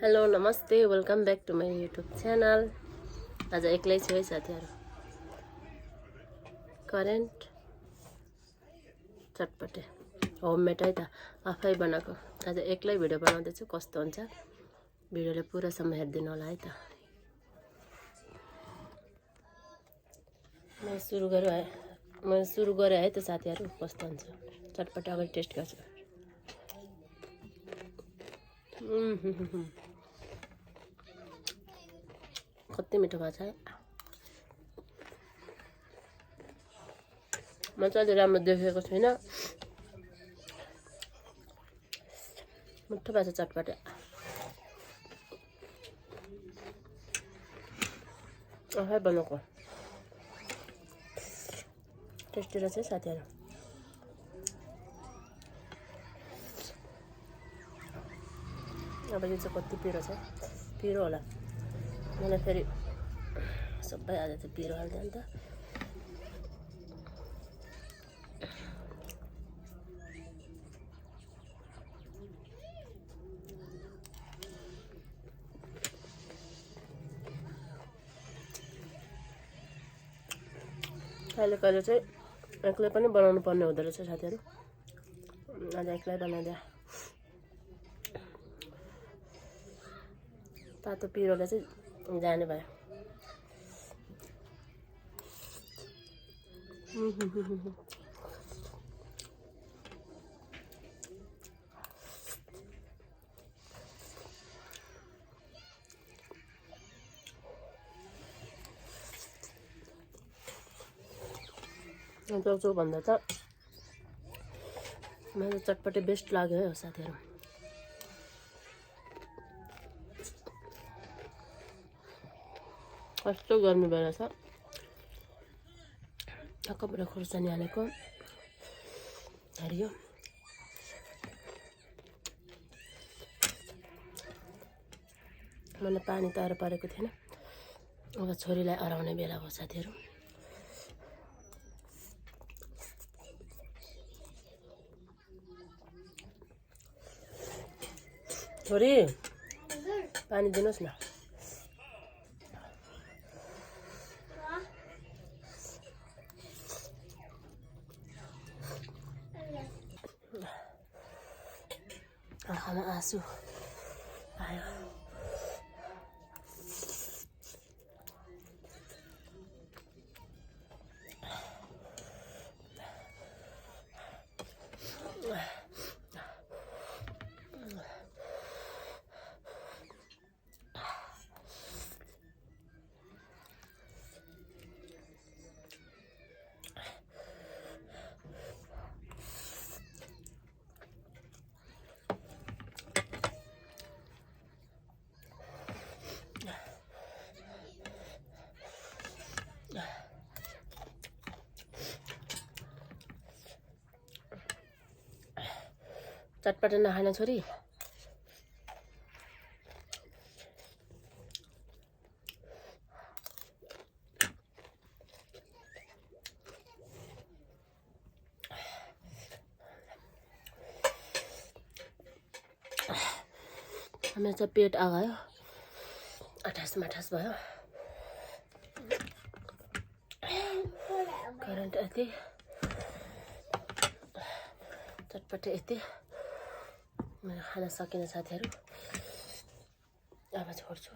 Hello नमस्ते welcome back to my YouTube channel. आज एक्लै छु है साथीहरु। करेन्ट चटपटे होममेड है त, आफै बनाएको। आज एक्लै भिडियो बनाउँदैछु, कस्तो हुन्छ भिडियोले पुरासम्म हेर्दिनु होला है त। म सुरु गरे है त साथीहरु, कस्तो हुन्छ चटपटे अगाडि टेस्ट गर्छु। कति मिठो भएको छ। म चाहिँ अलि राम्रो देखेको छुइनँ, मिठो भएको छ चटपटे। आफै बनाएको टेस्टी रहेछ साथीहरु। अब यो चाहिँ कति पिरो छ, पिरो होला। मलाई फेरि सबै आज त पिरो हाल्दै अन्त। कहिले कहिले चाहिँ एक्लै पनि बनाउनु पर्ने हुँदो रहेछ साथीहरु। आज एक्लै बनाइदिए। तातो पिरोले चाहिँ जाने भयो। जो भन्दा त मलाई चटपटे बेस्ट लाग्यो है साथीहरु। कस्तो गर्मी भइरहेछ, टक्कबाट खुर्सानी हालेको हरियो। मलाई पानी तारो परेको थिएन, अब छोरीलाई अराउने बेला भयो साथीहरु। छोरी पानी दिनुहोस् न। आँखामा आँसु आयो। चटपटे नखाने छोरी। मेरो चाहिँ पेट आगायो, अठास मठास भयो। करेन्ट यति, चटपटे यति। मेरो खाना सकिन साथीहरु, अब छोड्छु।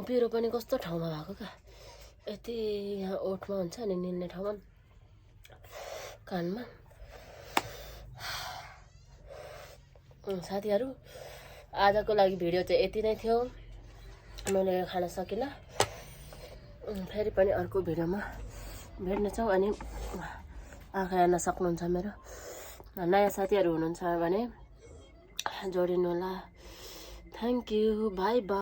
पिरो पनि कस्तो ठाउँमा भएको क्या, यति यहाँ ओठमा हुन्छ नि, निल्ने ठाउँमा, कानमा। साथीहरु आजको लागि भिडियो चाहिँ यति नै थियो। मैले खाना सकिनँ, फेरि पनि अर्को भिडियोमा भेट्नेछौँ। अनि आँखा हेर्न सक्नुहुन्छ मेरो। नयाँ साथीहरु हुनुहुन्छ भने जोडिनु होला। Thank you, by by.